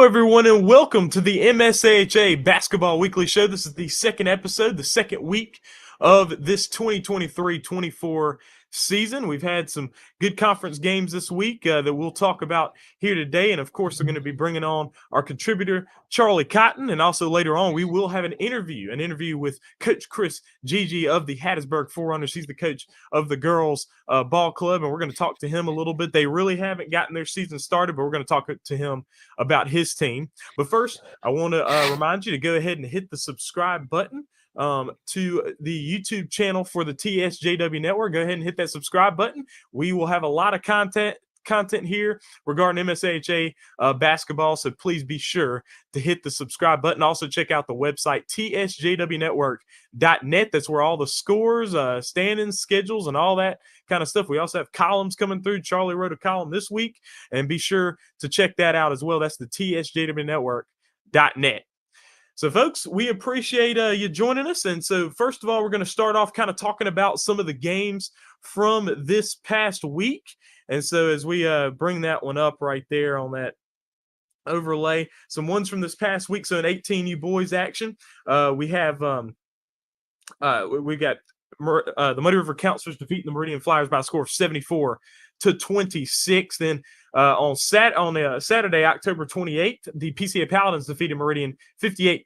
Hello, everyone, and welcome to the MSAHA Basketball Weekly Show. This is the second episode, the second week of this 2023-24 season. We've had some good conference games this week that we'll talk about here today. And, of course, we're going to be bringing on our contributor, Charlie Cotton. And also later on, we will have an interview with Coach Chris Gygi of the Hattiesburg Forerunners. He's the coach of the girls ball club, and we're going to talk to him a little bit. They really haven't gotten their season started, but we're going to talk to him about his team. But first, I want to remind you to go ahead and hit the subscribe button to the YouTube channel for the TSJW Network. Go ahead and hit that subscribe button. We will have a lot of content here regarding MSAHA basketball, so please be sure to hit the subscribe button. Also check out the website tsjwnetwork.net. That's where all the scores, standings, schedules, and all that kind of stuff. We also have columns coming through. Charlie wrote a column this week, and be sure to check that out as well. That's the tsjwnetwork.net. So, folks, we appreciate you joining us. And so, first of all, we're going to start off kind of talking about some of the games from this past week. And so, as we bring that one up right there on that overlay, some ones from this past week. So, in 18U boys action, we have we got the Muddy River Counselors defeating the Meridian Flyers by a score of 74-26. Then on Saturday, October 28th, the PCA Paladins defeated Meridian 58-35.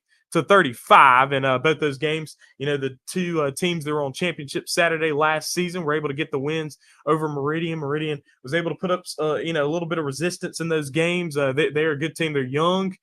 And both those games, the two teams that were on championship Saturday last season were able to get the wins over Meridian. Meridian was able to put up, a little bit of resistance in those games. They're a good team. They're young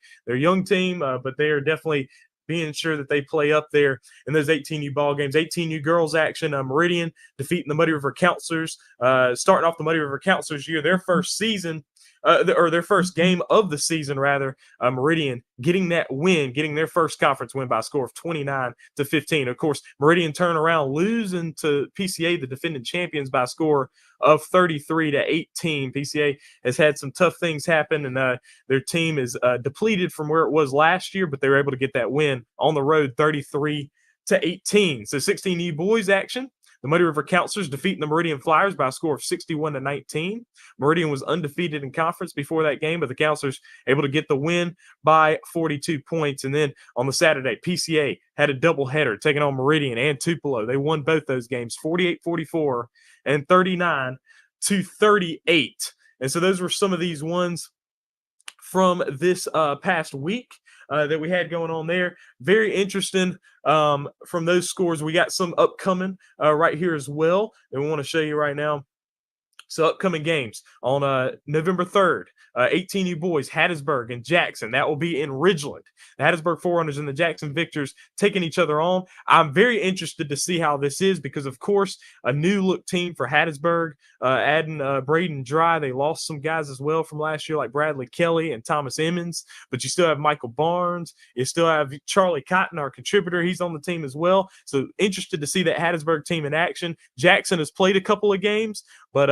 team, but they are definitely being sure that they play up there in those 18U ball games. 18U girls action, Meridian defeating the Muddy River Counselors, starting off the Muddy River Counselors year, their first season, or their first game of the season, rather. Meridian getting that win, getting their first conference win by a score of 29-15. Of course, Meridian turn around, losing to PCA, the defending champions, by a score of 33-18. PCA has had some tough things happen, and their team is depleted from where it was last year, but they were able to get that win on the road, 33-18. So 16U boys action. The Muddy River Counselors defeating the Meridian Flyers by a score of 61-19. Meridian was undefeated in conference before that game, but the Counselors able to get the win by 42 points. And then on the Saturday, PCA had a doubleheader taking on Meridian and Tupelo. They won both those games, 48-44 and 39-38. And so those were some of these ones from this past week that we had going on there. Very interesting from those scores. We got some upcoming right here as well that we want to show you right now. So upcoming games on November 3rd, 18U boys, Hattiesburg and Jackson. That will be in Ridgeland. The Hattiesburg Forerunners and the Jackson Victors taking each other on. I'm very interested to see how this is because, of course, a new look team for Hattiesburg, adding Braden Dry. They lost some guys as well from last year, like Bradley Kelly and Thomas Emmons, but you still have Michael Barnes. You still have Charlie Cotton, our contributor. He's on the team as well. So interested to see that Hattiesburg team in action. Jackson has played a couple of games, but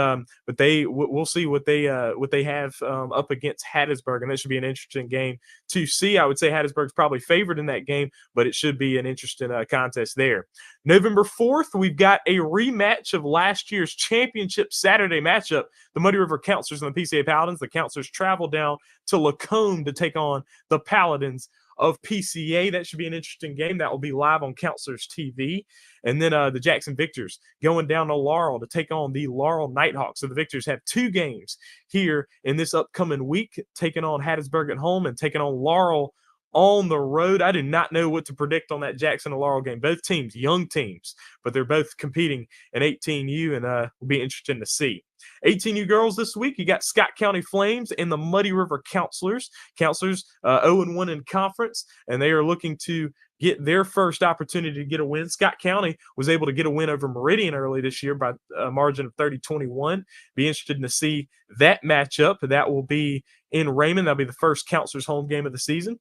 we'll see what they have up against Hattiesburg, and that should be an interesting game to see. I would say Hattiesburg's probably favored in that game, but it should be an interesting contest there. November 4th, we've got a rematch of last year's championship Saturday matchup. The Muddy River Counselors and the PCA Paladins. The Counselors travel down to Lacombe to take on the Paladins of PCA. That should be an interesting game. That will be live on Counselors TV. And then the Jackson Victors going down to Laurel to take on the Laurel Nighthawks. So the Victors have two games here in this upcoming week, taking on Hattiesburg at home and taking on Laurel on the road. I do not know what to predict on that Jackson and Laurel game. Both teams, young teams, but they're both competing in 18U, and will be interesting to see. 18U girls this week, you got Scott County Flames and the Muddy River Counselors. Counselors 0-1 in conference, and they are looking to get their first opportunity to get a win. Scott County was able to get a win over Meridian early this year by a margin of 30-21. Be interested to see that matchup. That will be in Raymond. That'll be the first Counselors home game of the season.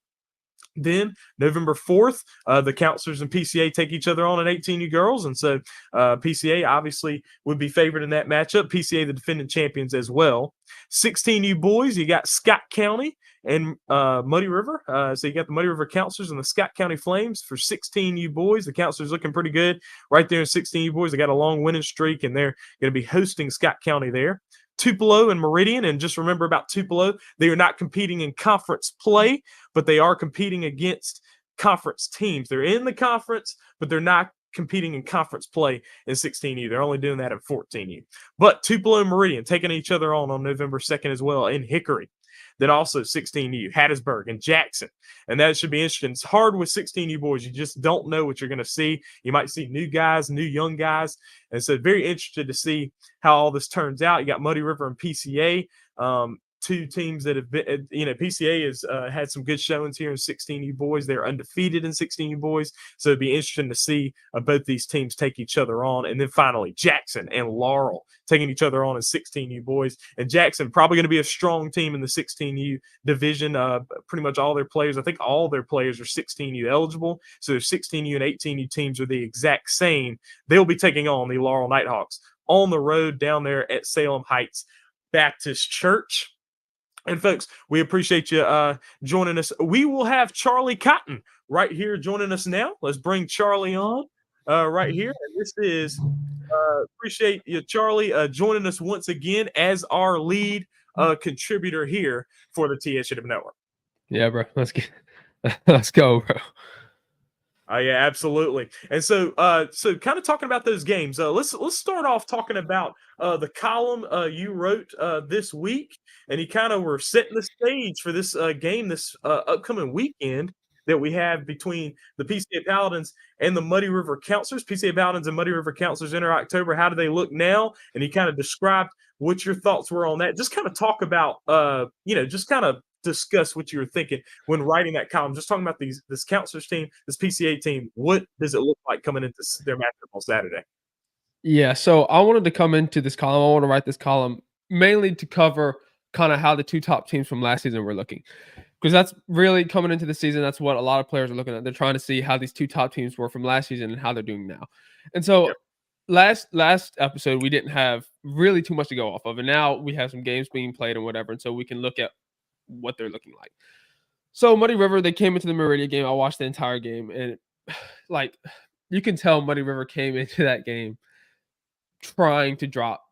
Then November 4th, the Counselors and PCA take each other on at 18U girls. And so PCA obviously would be favored in that matchup. PCA, the defending champions as well. 16U boys, you got Scott County and Muddy River. So you got the Muddy River Counselors and the Scott County Flames. For 16U boys, the Counselors looking pretty good right there in 16U boys. They got a long winning streak, and they're going to be hosting Scott County there. Tupelo and Meridian. And just remember about Tupelo, they are not competing in conference play, but they are competing against conference teams. They're in the conference, but they're not competing in conference play in 16U. They're only doing that in 14U. But Tupelo and Meridian taking each other on November 2nd as well in Hickory. Then also 16U, Hattiesburg, and Jackson. And that should be interesting. It's hard with 16U boys. You just don't know what you're going to see. You might see new guys, new young guys. And so very interested to see how all this turns out. You got Muddy River and PCA. Two teams that have been, PCA has had some good showings here in 16U boys. They're undefeated in 16U boys. So it'd be interesting to see both these teams take each other on. And then finally, Jackson and Laurel taking each other on in 16U boys. And Jackson probably going to be a strong team in the 16U division. Pretty much all their players, I think all their players are 16U eligible. So their 16U and 18U teams are the exact same. They'll be taking on the Laurel Nighthawks on the road down there at Salem Heights Baptist Church. And folks, we appreciate you joining us. We will have Charlie Cotton right here joining us now. Let's bring Charlie on right here. And this is, appreciate you, Charlie, joining us once again as our lead contributor here for the TSU Network. Yeah, bro. Let's go, bro. Yeah, absolutely. And so kind of talking about those games, let's start off talking about the column you wrote this week, and you kind of were setting the stage for this game this upcoming weekend that we have between the PCA Paladins and the Muddy River Counselors. PCA Paladins and Muddy River Counselors enter October. How do they look now? And you kind of described what your thoughts were on that. Just kind of talk about, just kind of discuss what you were thinking when writing that column. Just talking about this Counselors team, this PCA team. What does it look like coming into their matchup on Saturday? Yeah, so I wanted to come into this column. I want to write this column mainly to cover kind of how the two top teams from last season were looking. Because that's really coming into the season. That's what a lot of players are looking at. They're trying to see how these two top teams were from last season and how they're doing now. And so last episode, we didn't have really too much to go off of. And now we have some games being played and whatever. And so we can look at what they're looking like. So Muddy River, they came into the Meridian game. I watched the entire game. And you can tell Muddy River came into that game trying to drop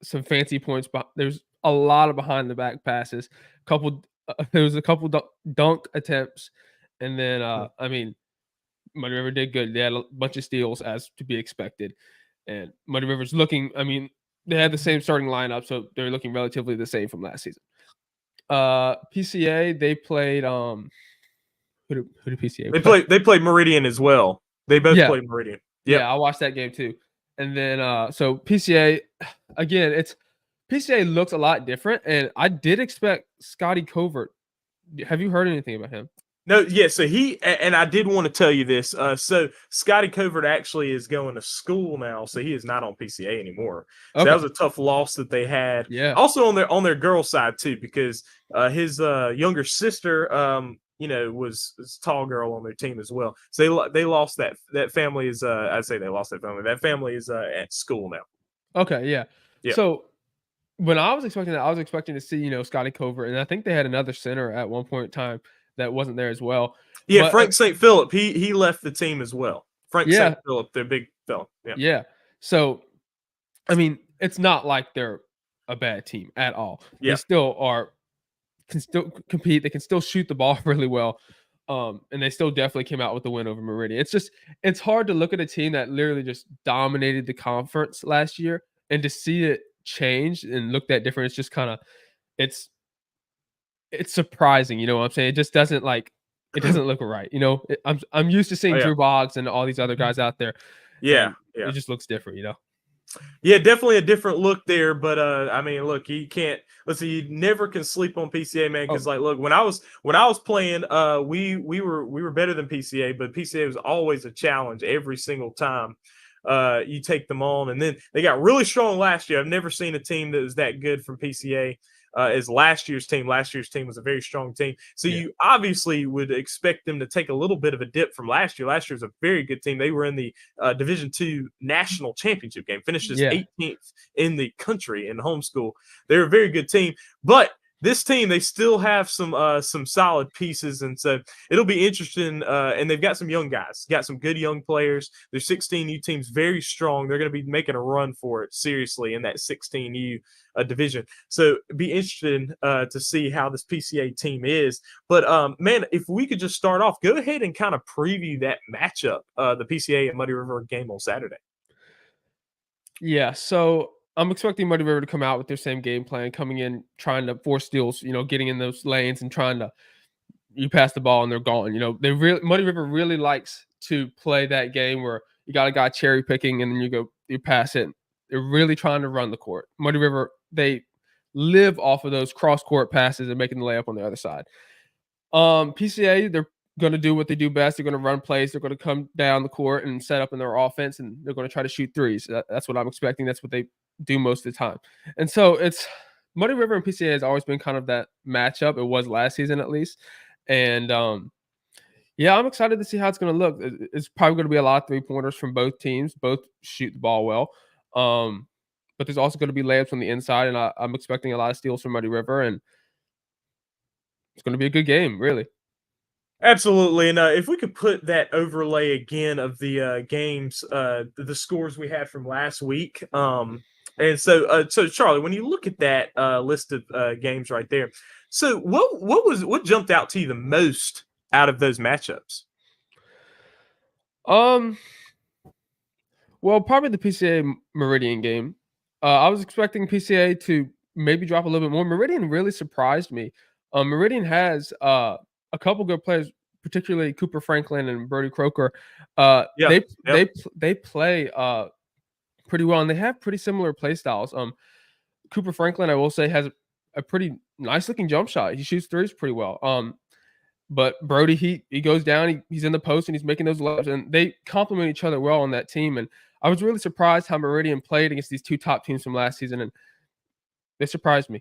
some fancy points. But there's a lot of behind the back passes. There was a couple dunk attempts, and then Muddy River did good. They had a bunch of steals as to be expected, and Muddy River's looking. I mean, they had the same starting lineup, so they're looking relatively the same from last season. PCA, they played who did PCA play? They played Meridian as well. They both played Meridian. Yep. Yeah, I watched that game too. And then so PCA, again, PCA looks a lot different, and I did expect Scotty Covert. Have you heard anything about him? No, yeah. So and I did want to tell you this. So Scotty Covert actually is going to school now, so he is not on PCA anymore. So that was a tough loss that they had. Yeah. Also on their girls' side too, because his younger sister, was a tall girl on their team as well. So they lost that family is I'd say they lost that family. That family is at school now. Okay, yeah. So when I was expecting that, I was expecting to see, Scotty Covert, and I think they had another center at one point in time that wasn't there as well. Yeah, Frank St. Philip, he left the team as well. Frank St. Philip, their big fella. Yeah. So, I mean, it's not like they're a bad team at all. Yeah. They still can still compete. They can still shoot the ball really well. And they still definitely came out with the win over Meridian. It's hard to look at a team that literally just dominated the conference last year and to see it change and look that different. It's just kind of, it's surprising, you know what I'm saying? It just doesn't it doesn't look right. I'm used to seeing Drew Boggs and all these other guys out there. Yeah. It just looks different, Yeah, definitely a different look there. But look, you never can sleep on PCA, man. Because look, when I was playing, we were better than PCA, but PCA was always a challenge every single time you take them on. And then they got really strong last year. I've never seen a team that was that good from PCA as last year's team. Last year's team was a very strong team. So you obviously would expect them to take a little bit of a dip from last year. Last year was a very good team. They were in the Division II national championship game, finished as 18th in the country in homeschool. They're a very good team. But this team, they still have some solid pieces, and so it'll be interesting. And they've got some young guys, got some good young players. Their 16U team's very strong. They're going to be making a run for it seriously in that 16U division. So be interesting to see how this PCA team is. But man, if we could just start off, go ahead and kind of preview that matchup, the PCA and Muddy River game on Saturday. Yeah, so I'm expecting Muddy River to come out with their same game plan, coming in trying to force steals, getting in those lanes and trying to you pass the ball and they're gone. Muddy River really likes to play that game where you got a guy cherry picking and then you pass it. They're really trying to run the court. Muddy River, they live off of those cross court passes and making the layup on the other side. PCA, they're going to do what they do best. They're going to run plays. They're going to come down the court and set up in their offense, and they're going to try to shoot threes. That's what I'm expecting. That's what they do most of the time. And so it's Muddy River and PCA has always been kind of that matchup. It was last season at least. And yeah, I'm excited to see how it's going to look. It's probably going to be a lot of 3-pointers from both teams. Both shoot the ball well. But there's also going to be layups on the inside, and I'm expecting a lot of steals from Muddy River, and it's going to be a good game, really. Absolutely, and if we could put that overlay again of the games, the scores we had from last week, and so Charlie, when you look at that list of games right there, so what jumped out to you the most out of those matchups? Well, probably the PCA Meridian game. I was expecting PCA to maybe drop a little bit more. Meridian really surprised me. Meridian has a couple good players, particularly Cooper Franklin and Brody Croker. They play pretty well, and they have pretty similar play styles. Cooper Franklin, I will say, has a pretty nice looking jump shot. He shoots threes pretty well. But Brody, he goes down, he's in the post, and he's making those layups, and they complement each other well on that team. And I was really surprised how Meridian played against these two top teams from last season, and they surprised me.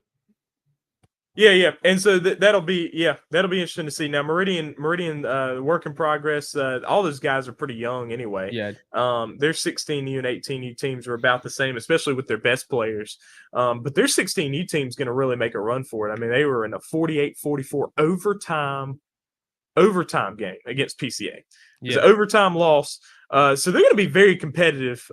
Yeah, and so that'll be interesting to see. Now, Meridian, work in progress. All those guys are pretty young anyway. Yeah. Their 16U and 18U teams are about the same, especially with their best players. But their 16U team's going to really make a run for it. I mean, they were in a 48-44 overtime game against PCA. It was an overtime loss. So they're going to be very competitive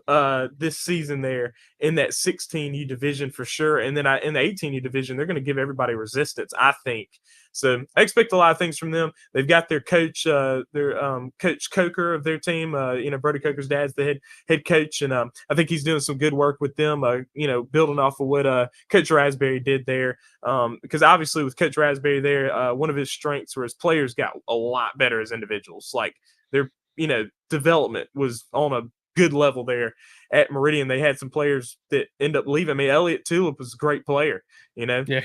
this season there in that 16U division for sure. And then in the 18U division, they're going to give everybody resistance, I think. So I expect a lot of things from them. They've got their coach, Coach Coker of their team. Brody Coker's dad's the head coach, and I think he's doing some good work with them. Building off of what Coach Raspberry did there, because obviously with Coach Raspberry there, one of his strengths were his players got a lot better as individuals. Like their development was on a good level there at Meridian. They had some players that end up leaving. I mean, Elliott Tulip was a great player, Yeah,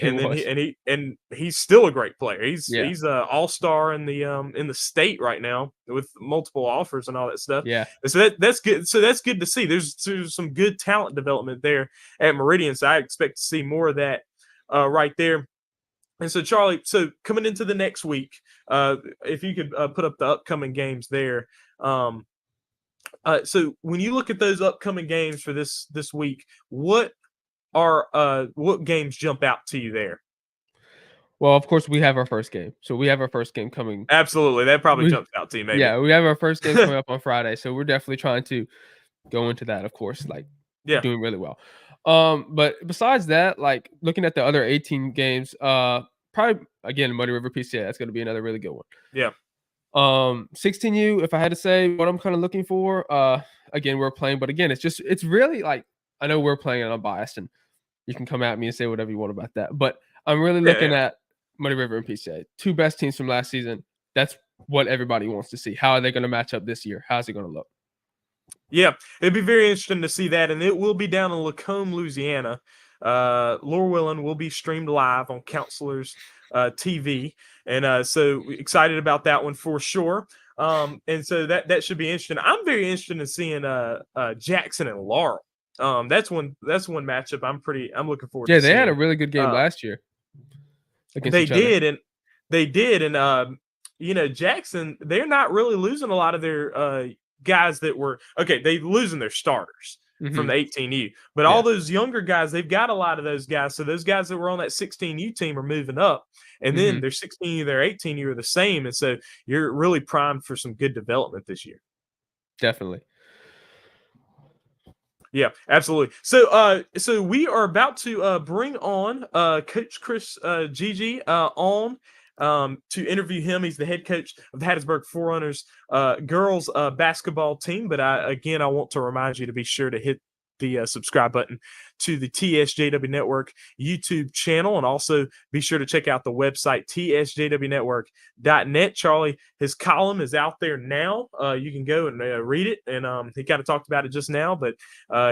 he's still a great player. He's an all-star in the state right now with multiple offers and all that stuff. Yeah. So that's good. So that's good to see. There's some good talent development there at Meridian. So I expect to see more of that right there. And so, Charlie, coming into the next week, if you could put up the upcoming games there. So when you look at those upcoming games for this week, what games jump out to you there? Well, of course, we have our first game. So we have our first game coming. Absolutely. That probably jumps out to you, maybe. Yeah, we have our first game coming up on Friday. So we're definitely trying to go into that, of course, doing really well. But besides that, looking at the other 18 games, probably again Muddy River PCA, that's going to be another really good one. Yeah. 16U, if I had to say what I'm kind of looking for, again, we're playing, but again, it's really I know we're playing and I'm biased, and you can come at me and say whatever you want about that, but I'm really looking at Muddy River and PCA, two best teams from last season. That's what everybody wants to see. How are they going to match up this year? How's it going to look? Yeah, it'd be very interesting to see that, and it will be down in Lacombe, Louisiana. Lorwillen will be streamed live on Counselors TV, and so excited about that one for sure. And so that should be interesting. I'm very interested in seeing Jackson and Laurel. That's one matchup I'm looking forward to. Yeah, they had a really good game last year. They did, and Jackson, they're not really losing a lot of their guys that were okay. They losing their starters. from the 18U. But Yeah. all those younger guys, they've got a lot of those guys. So those guys that were on that 16U team are moving up, and then their 16U, their 18U are the same. And so you're really primed for some good development this year. Definitely. Yeah, absolutely. So we are about to bring on Coach Chris Gygi on to interview him. He's the head coach of the Hattiesburg Forerunners girls basketball team. But I want to remind you to be sure to hit the subscribe button to the TSJW Network YouTube channel, and also be sure to check out the website tsjwnetwork.net. Charlie, his column is out there now. You can go and read it, and he kind of talked about it just now, but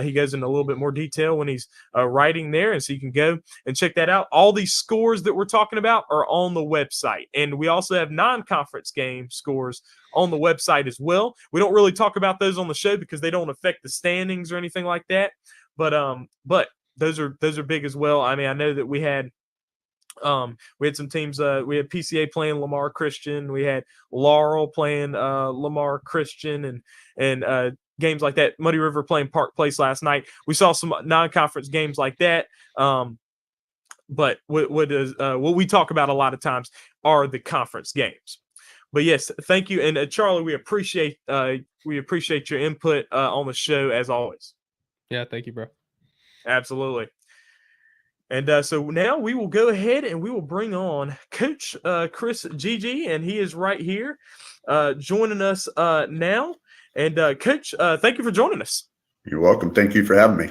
he goes into a little bit more detail when he's writing there, and so you can go and check that out. All these scores that we're talking about are on the website, and we also have non-conference game scores on the website as well. We don't really talk about those on the show because they don't affect the standings or anything like that. But those are big as well. I mean, I know that we had some teams. We had PCA playing Lamar Christian. We had Laurel playing Lamar Christian, and games like that. Muddy River playing Park Place last night. We saw some non-conference games like that. But what we talk about a lot of times are the conference games. But yes, thank you, and Charlie, we appreciate your input on the show as always. Yeah, thank you, bro. Absolutely. And so now we will go ahead and we will bring on Coach Chris Gygi, and he is right here joining us now. And Coach, thank you for joining us. You're welcome. Thank you for having me.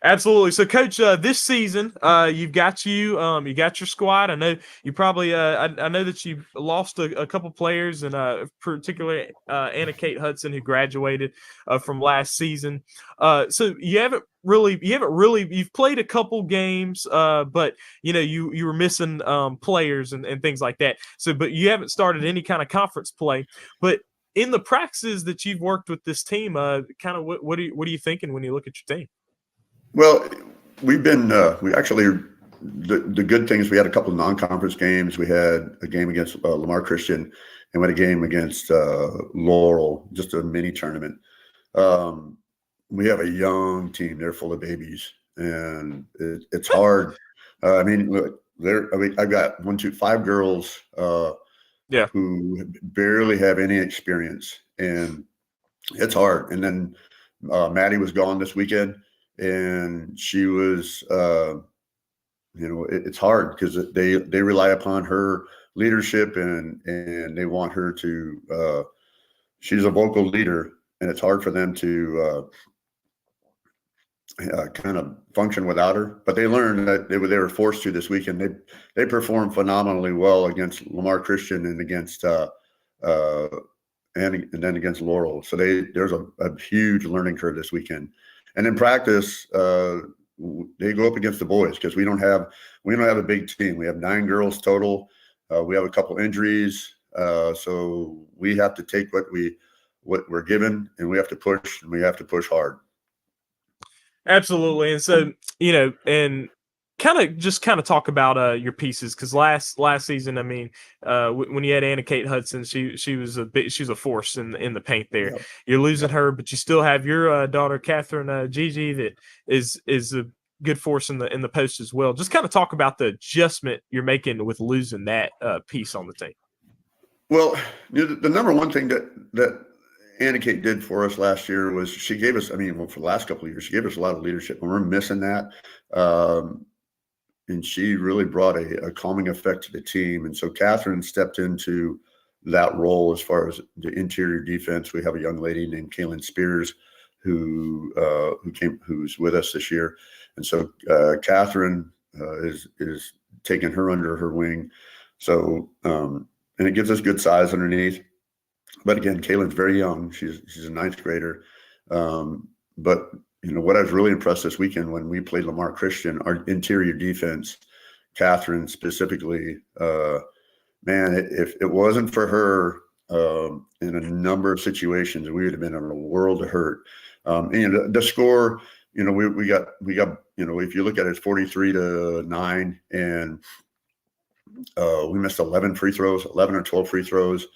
Absolutely. So, Coach, this season, you got your squad. I know you probably, I know that you've lost a couple players, and particularly Anna Kate Hudson, who graduated from last season. So you've played a couple games, but you were missing players and things like that. So, but you haven't started any kind of conference play. But in the practices that you've worked with this team, kind of what are you thinking when you look at your team? Well, we've been we actually the good thing is we had a couple of non-conference games. We had a game against Lamar Christian, and we had a game against Laurel, just a mini tournament. We have a young team; they're full of babies, and it's hard. I've got 5 girls, who barely have any experience, and it's hard. And then Maddie was gone this weekend. And she was, it's hard because they rely upon her leadership and they want her to, she's a vocal leader, and it's hard for them to kind of function without her. But they learned that they were forced to this weekend. They performed phenomenally well against Lamar Christian and against and then against Laurel. So there's a huge learning curve this weekend. And in practice, they go up against the boys because we don't have a big team. We have 9 girls total. We have a couple injuries, so we have to take what we're given, and we have to push, and we have to push hard. Absolutely, and so and kind of talk about your pieces, because last season, I mean, when you had Anna Kate Hudson, she was a force in the paint there. Yep. You're losing her, but you still have your daughter Catherine Gygi that is a good force in the post as well. Just kind of talk about the adjustment you're making with losing that piece on the team. Well, the number one thing that Anna Kate did for us last year was she gave us, for the last couple of years, she gave us a lot of leadership, and we're missing that. And she really brought a calming effect to the team. And so Catherine stepped into that role as far as the interior defense. We have a young lady named Kaylin Spears who's with us this year. And so Catherine is taking her under her wing. So and it gives us good size underneath. But again, Kaylin's very young. She's a 9th grader. But what I was really impressed this weekend when we played Lamar Christian, our interior defense, Catherine specifically, if it wasn't for her in a number of situations, we would have been in a world of hurt. The score, we got if you look at it, it's 43-9, and we missed 11 or 12 free throws,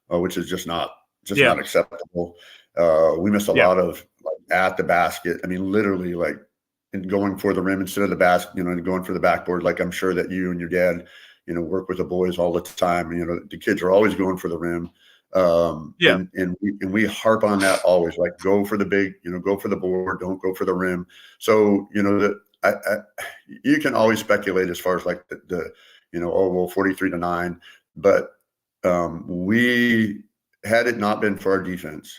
which is just not acceptable. We missed a lot of at the basket. I mean, literally like and going for the rim instead of the basket, and going for the backboard. Like I'm sure that you and your dad, work with the boys all the time. The kids are always going for the rim. And we harp on that always, like go for the big, go for the board, don't go for the rim. So, you can always speculate as far as like the 43-9, but we had it not been for our defense,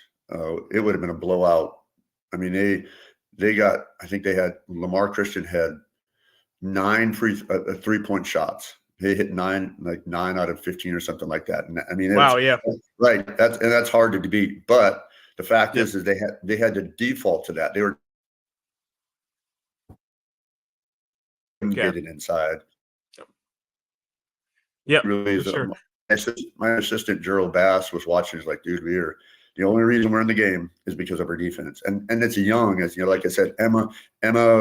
it would have been a blowout. I mean, I think they had Lamar Christian had 9 3-point shots. They hit 9 out of 15 or something like that. And I mean, wow, yeah, right. That's hard to beat. But the fact is they had to default to that. They were get it inside. Yeah, really is. Sure. My assistant Gerald Bass was watching. He's like, dude, the only reason we're in the game is because of our defense. And it's young, as like I said, Emma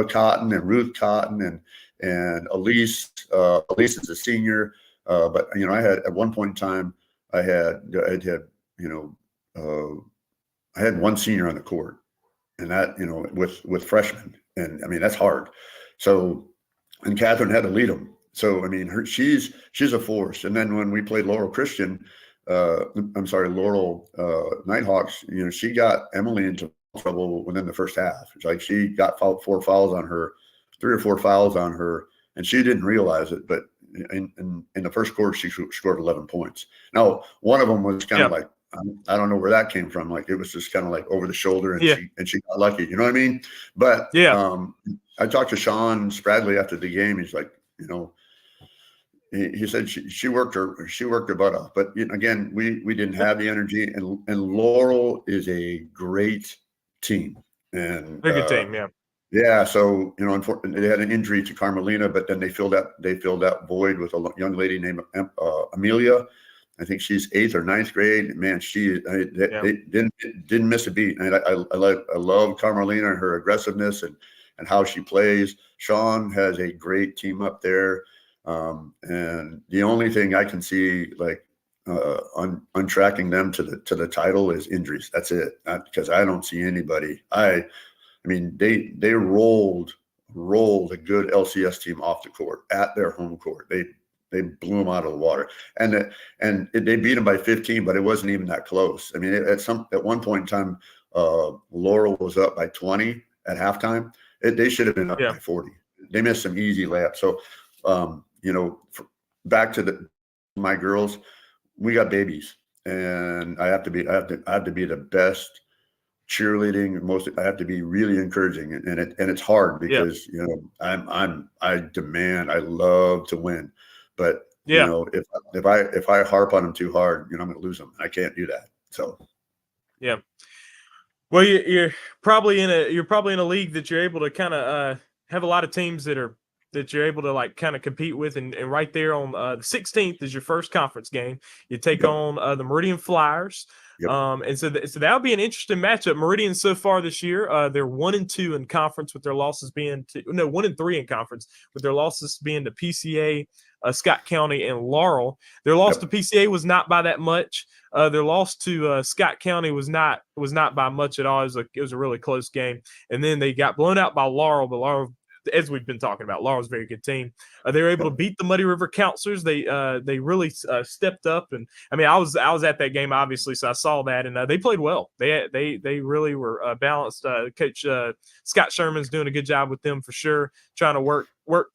Cotton and Ruth Cotton and Elise. Elise is a senior, but I had at one point in time I had one senior on the court, and that with freshmen, and I mean that's hard. So, and Catherine had to lead them. So I mean, she's a force. And then when we played Laurel Christian, Laurel Nighthawks, she got Emily into trouble within the first half. It's like she got 3 or 4 fouls on her, and she didn't realize it. But in the first quarter, she scored 11 points. Now, one of them was kind of like, I don't know where that came from. Like it was just kind of like over the shoulder, and she got lucky. You know what I mean? But I talked to Sean Spradley after the game. He's like, he said she worked her butt off, but again, we didn't have the energy, and Laurel is a great team, and they're a good team, yeah. Yeah, so unfortunately, they had an injury to Carmelina, but then they filled that void with a young lady named Amelia. I think she's 8th or 9th grade. Man, they didn't miss a beat. And I love Carmelina and her aggressiveness and how she plays. Sean has a great team up there. And the only thing I can see untracking them to the title is injuries. That's it. Because I don't see anybody. I mean, they rolled a good LCS team off the court at their home court. They blew them out of the water, and they beat them by 15, but it wasn't even that close. I mean, at one point in time, Laurel was up by 20 at halftime. They should have been up by 40. They missed some easy layups. So, back to my girls, we got babies, and I have to be the best cheerleading. I have to be really encouraging, and it's hard because I love to win, but if I harp on them too hard, I'm going to lose them. I can't do that. So well, you're probably in a league that you're able to kind of have a lot of teams that you're able to like kind of compete with, and right there on the 16th is your first conference game. You take on the Meridian Flyers. Yep. And so that'll be an interesting matchup. Meridian so far this year, they're 1-2 in conference, with their losses being 1-3 in conference, with their losses being to PCA, Scott County, and Laurel. Their loss to PCA was not by that much. Their loss to Scott County was not by much at all. It was a really close game, and then they got blown out by Laurel. But Laurel, as we've been talking about, Laurel's a very good team. They were able to beat the Muddy River Counselors. They really stepped up, and I mean, I was at that game obviously, so I saw that, and they played well. They really were balanced. Coach Scott Sherman's doing a good job with them for sure, trying to work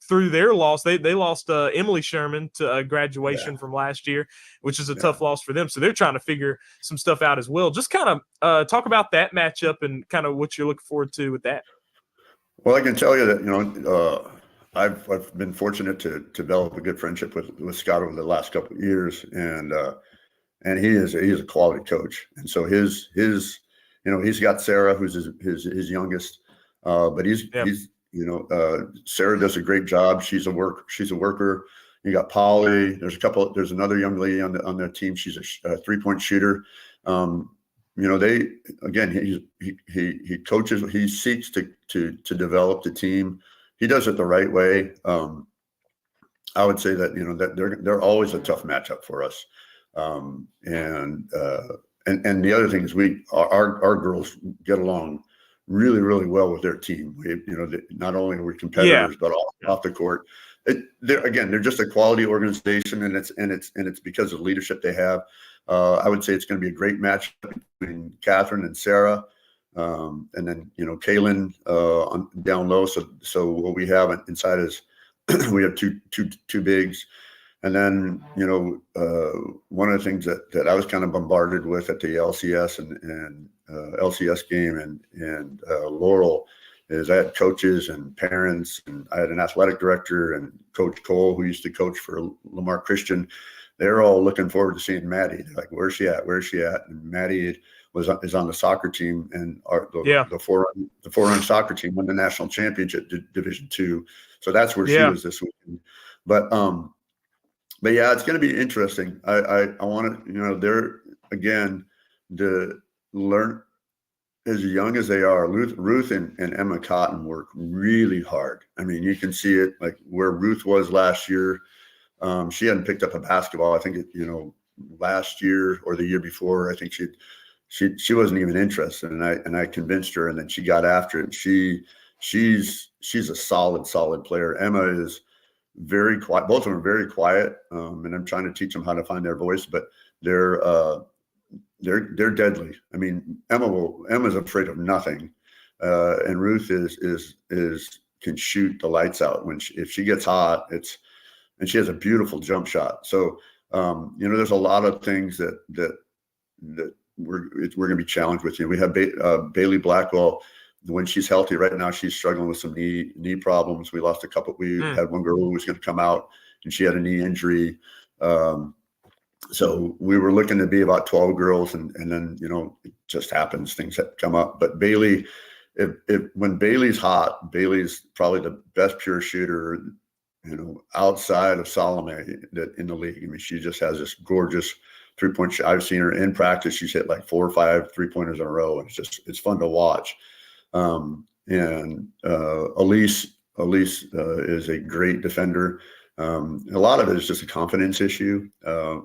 through their loss. They lost Emily Sherman to graduation from last year, which is a tough loss for them. So they're trying to figure some stuff out as well. Just kind of talk about that matchup and kind of what you're looking forward to with that. Well, I can tell you that I've been fortunate to develop a good friendship with Scott over the last couple of years, and he is a quality coach. And so his he's got Sarah, who's his youngest, but Sarah does a great job. She's a worker. You got Polly. There's another young lady on their team. She's a 3-point shooter. He coaches. He seeks to develop the team. He does it the right way. I would say that that they're always a tough matchup for us. And the other thing is our girls get along really, really well with their team. Not only are we Yeah. competitors, but off the court. They're just a quality organization, and it's because of the leadership they have. I would say it's going to be a great match between Catherine and Sarah, and then Kaylin down low. So what we have inside is we have two bigs, and then one of the things that I was kind of bombarded with at the LCS and LCS game and Laurel is I had coaches and parents, and I had an athletic director and Coach Cole, who used to coach for Lamar Christian. They're all looking forward to seeing Maddie. They're like, where's she at? Where's she at? And Maddie is on the soccer team, and the 4-run soccer team won the national championship, Division II. So that's where she was this weekend. But yeah, it's going to be interesting. I want to, they're again to learn. As young as they are, Ruth and Emma Cotton work really hard. I mean, you can see it like where Ruth was last year. She hadn't picked up a basketball. I think last year or the year before. I think she wasn't even interested, and I convinced her, and then she got after it. She's a solid player. Emma is very quiet. Both of them are very quiet, and I'm trying to teach them how to find their voice, but they're deadly. I mean, Emma's afraid of nothing, and Ruth can shoot the lights out if she gets hot. And she has a beautiful jump shot. So there's a lot of things that we're going to be challenged with. We have Bailey Blackwell. When she's healthy right now, she's struggling with some knee problems. We lost a couple. We had one girl who was going to come out, and she had a knee injury. So we were looking to be about 12 girls, and then it just happens, things that come up. But Bailey, when Bailey's hot, Bailey's probably the best pure shooter, outside of Salome in the league. I mean, she just has this gorgeous 3-point shot. I've seen her in practice. She's hit like 4 or 5 3-pointers in a row, and it's fun to watch. And Elise is a great defender. A lot of it is just a confidence issue.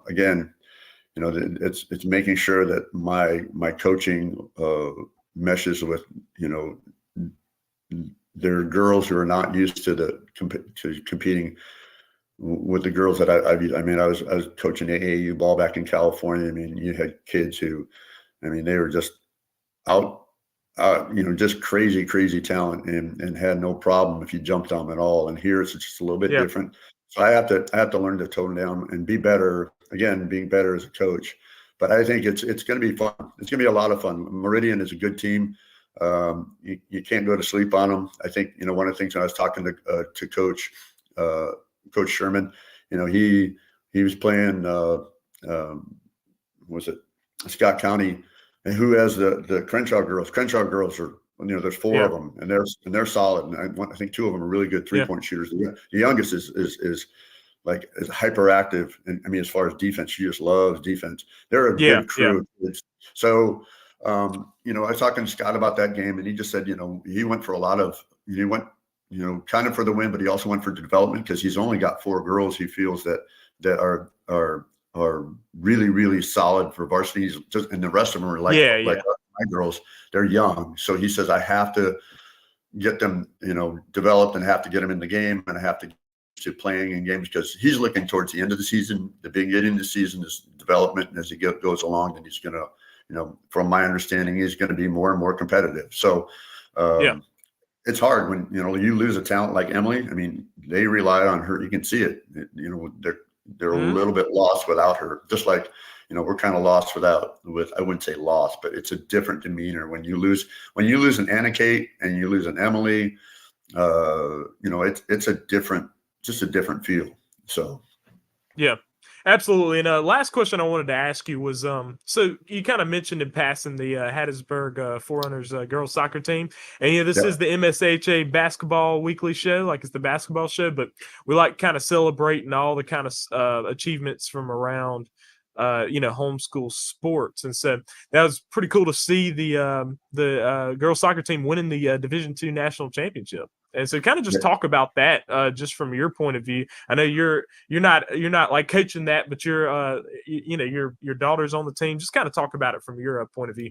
Again, it's making sure that my coaching meshes with, there are girls who are not used to competing with the girls that I was coaching AAU ball back in California. I mean, you had kids who, they were just out, just crazy talent and had no problem if you jumped on them at all. And here it's just a little bit different. So I have to learn to tone down and be better. Again, being better as a coach. But I think it's going to be fun. It's going to be a lot of fun. Meridian is a good team. You can't go to sleep on them. I think one of the things when I was talking to Coach Sherman, he was playing was it Scott County, and who has the Crenshaw girls? Crenshaw girls are there's 4 of them, and they're solid. And I think 2 of them are really good 3-point shooters. The youngest is hyperactive, and as far as defense, she just loves defense. They're a good crew. So. I was talking to Scott about that game, and he just said, he went for kind of for the win, but he also went for development because he's only got 4 girls he feels that are really, really solid for varsity. And the rest of them are like my girls. They're young. So he says, I have to get them, developed and have to get them in the game, and I have to playing in games because he's looking towards the end of the season. The beginning of the season is development, and as he goes along, then he's going to, from my understanding, he's going to be more and more competitive. So it's hard when, you lose a talent like Emily. I mean, they rely on her. You can see it. They're a little bit lost without her. Just like, we're kind of lost I wouldn't say lost, but it's a different demeanor when you lose an Anna Kate and you lose an Emily. It's just a different feel. So. Yeah. Absolutely. And last question I wanted to ask you was, so you kind of mentioned in passing the Hattiesburg Forerunners girls soccer team. And this is the MSAHA basketball weekly show, like it's the basketball show, but we like kind of celebrating all the kind of achievements from around homeschool sports. And so that was pretty cool to see the girls soccer team winning the Division II national championship. And so kind of just talk about that just from your point of view. I know you're not like coaching that, but you're your daughter's on the team. Just kind of talk about it from your point of view.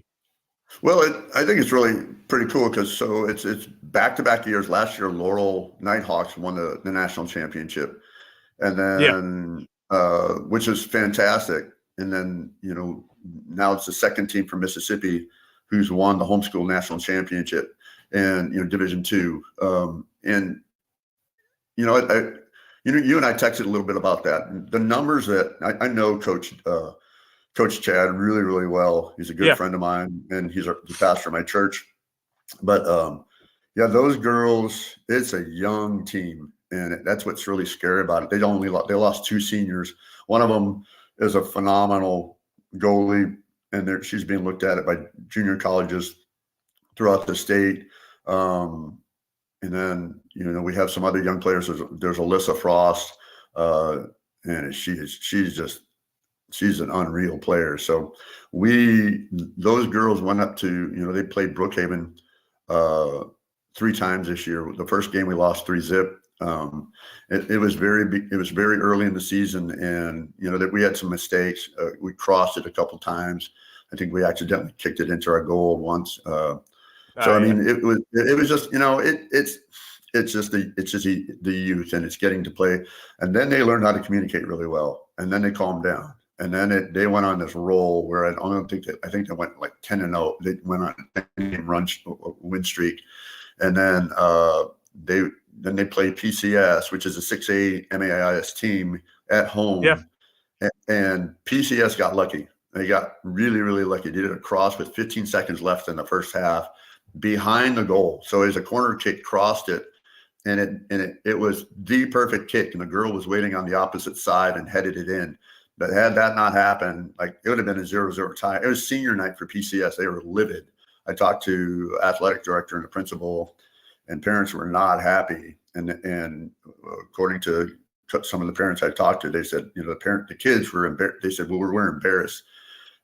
Well, I think it's really pretty cool because it's back-to-back years. Last year, Laurel Nighthawks won the national championship, and Yeah. then which is fantastic. And then now it's the second team from Mississippi who's won the homeschool national championship and Division II. And you and I texted a little bit about that. The numbers that I know Coach Chad really, really well. He's a good Yeah. friend of mine, and he's the pastor of my church. But yeah, those girls, it's a young team, and that's what's really scary about it. They lost two seniors. One of them is a phenomenal goalie, and she's being looked at by junior colleges throughout the state. And then we have some other young players. There's Alyssa Frost, and she's an unreal player. So those girls went up to, they played Brookhaven 3 times this year. The first game we lost 3-0. It was very early in the season, and that we had some mistakes. We crossed it a couple times. I think we accidentally kicked it into our goal once. I mean, it was just it's just the youth, and it's getting to play, and then they learn how to communicate really well, and then they calm down. And then they went on this roll where I think they went like 10-0. They went on a 10-game win streak, and then they played PCS, which is a 6A MAIS team at home. Yeah. And PCS got lucky. They got really, really lucky. They did a cross with 15 seconds left in the first half behind the goal. So as a corner kick crossed it, and it was the perfect kick, and the girl was waiting on the opposite side and headed it in. But had that not happened, like it would have been a 0-0 tie. It was senior night for PCS. They were livid. I talked to athletic director and the principal, and parents were not happy. And according to some of the parents I talked to, they said, the kids were embarrassed. They said, well, we're embarrassed.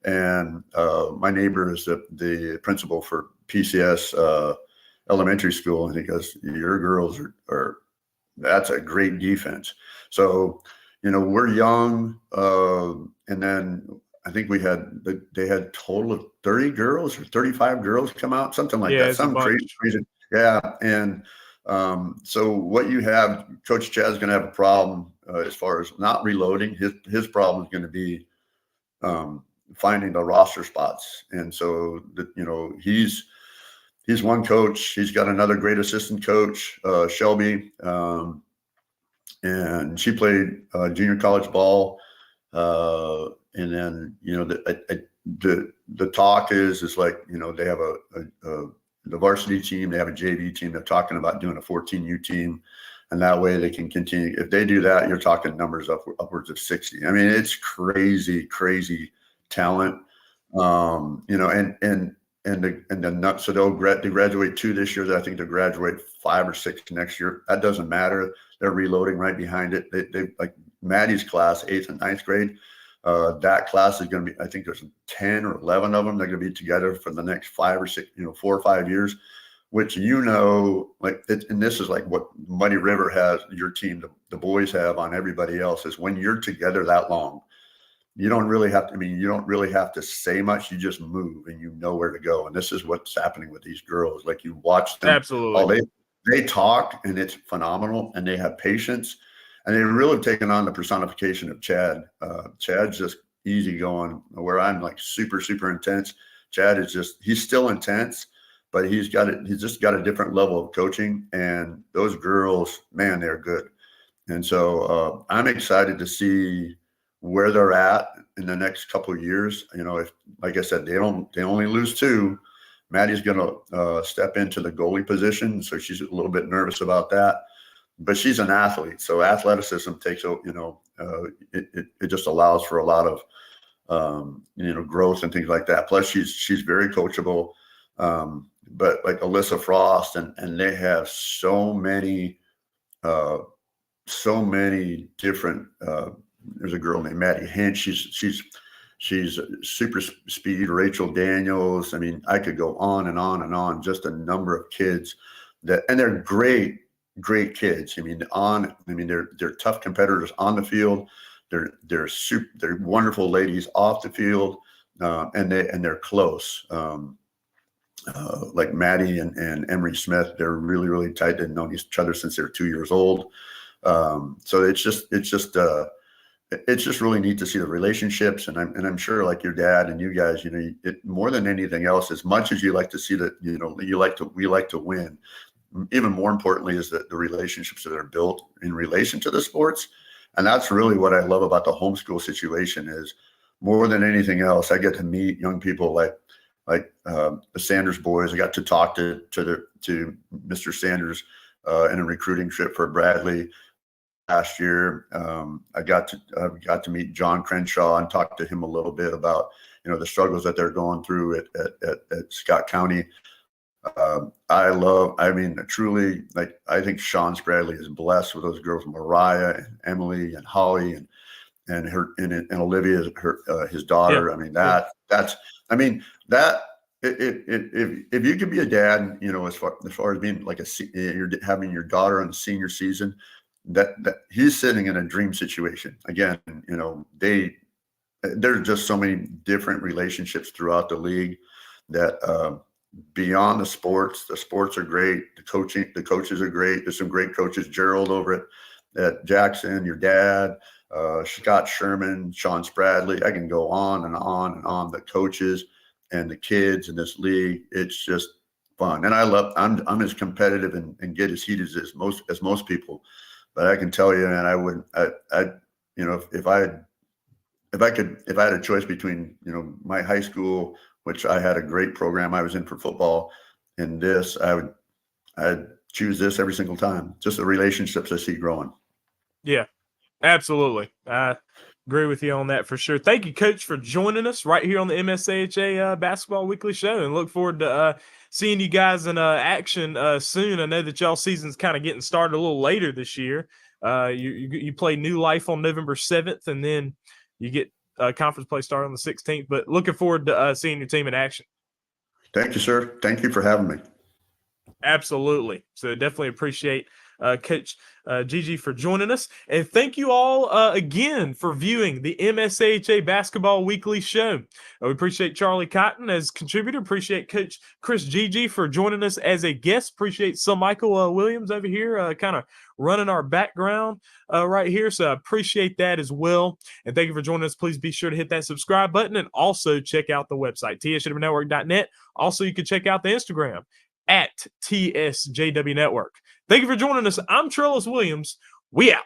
And my neighbor is the principal for PCS elementary school, and he goes, your girls are that's a great defense. So we're young, and then I think they had a total of 30 girls or 35 girls come out, something like that. Some crazy. Yeah. And so what you have, Coach Chad's going to have a problem as far as not reloading. His problem is going to be finding the roster spots. And so he's one coach. He's got another great assistant coach, Shelby. And she played junior college ball, and then the talk is like they have the varsity team, they have a JV team. They're talking about doing a 14U team, and that way they can continue. If they do that, you're talking numbers upwards of 60. I mean, it's crazy talent. So they graduate 2 this year. I think they'll graduate 5 or 6 next year. That doesn't matter. They're reloading right behind it. They like Maddie's class, 8th and 9th grade. That class is going to be, I think there's 10 or 11 of them. They're going to be together for the next 5 or 6, 4 or 5 years, which, and this is like what Muddy River has, your team, the boys have on everybody else, is when you're together that long, you don't really have to say much. You just move and you know where to go. And this is what's happening with these girls. Like, you watch them. Absolutely. They talk, and it's phenomenal, and they have patience, and they really have taken on the personification of Chad. Chad's just easygoing, where I'm like super, super intense. Chad is he's still intense, but he's just got a different level of coaching. And those girls, man, they're good. And so I'm excited to see where they're at in the next couple of years. If, like I said, they only lose 2. Maddie's going to step into the goalie position, so she's a little bit nervous about that. But she's an athlete, so athleticism takes, it just allows for a lot of, growth and things like that. Plus, she's very coachable. But like Alyssa Frost, and they have so many different. There's a girl named Maddie Hint. She's super speed. Rachel Daniels. I mean, I could go on and on and on. Just a number of kids and they're great kids. They're tough competitors on the field. They're wonderful ladies off the field, and they're close. like Maddie and Emery Smith, they're really, really tight. They've known each other since they were 2 years old. So it's just really neat to see the relationships. And I'm sure, like your dad and you guys, you know, more than anything else, as much as you like to see that, you know, we like to win. Even more importantly is that the relationships that are built in relation to the sports. And that's really what I love about the homeschool situation is more than anything else, I get to meet young people like the Sanders boys. I got to talk to Mr. Sanders in a recruiting trip for Bradley last year. I got to meet John Crenshaw and talk to him a little bit about, you know, the struggles that they're going through at Scott County. Truly, like, I think Sean Spradley is blessed with those girls, Mariah and Emily and Holly and Olivia, his daughter. Yeah. If you could be a dad, you know, as far as being like you're having your daughter on the senior season, that he's sitting in a dream situation. Again, you know, there's just so many different relationships throughout the league that beyond the sports are great. The coaches are great. There's some great coaches. Gerald over at Jackson, your dad, Scott Sherman, Sean Spradley. I can go on and on and on. The coaches and the kids in this league, it's just fun. And I'm as competitive and get as heated as most people. But I can tell you, and if I had a choice between, you know, my high school, which I had a great program I was in for football, and this, I'd choose this every single time. Just the relationships I see growing. Yeah, absolutely. I agree with you on that for sure. Thank you, Coach, for joining us right here on the MSAHA Basketball Weekly Show, and look forward to seeing you guys in action soon. I know that y'all season's kind of getting started a little later this year. You play New Life on November 7th, and then you get conference play started on the 16th. But looking forward to seeing your team in action. Thank you, sir. Thank you for having me. Absolutely. So definitely appreciate Coach Gygi for joining us. And thank you all again for viewing the MSAHA Basketball Weekly Show. We appreciate Charlie Cotton as contributor. Appreciate Coach Chris Gygi for joining us as a guest. Appreciate Sir Michael Williams over here kind of running our background right here. So I appreciate that as well. And thank you for joining us. Please be sure to hit that subscribe button and also check out the website, tsjwnetwork.net. Also, you can check out the Instagram at TSJW Network. Thank you for joining us. I'm Trellis Williams. We out.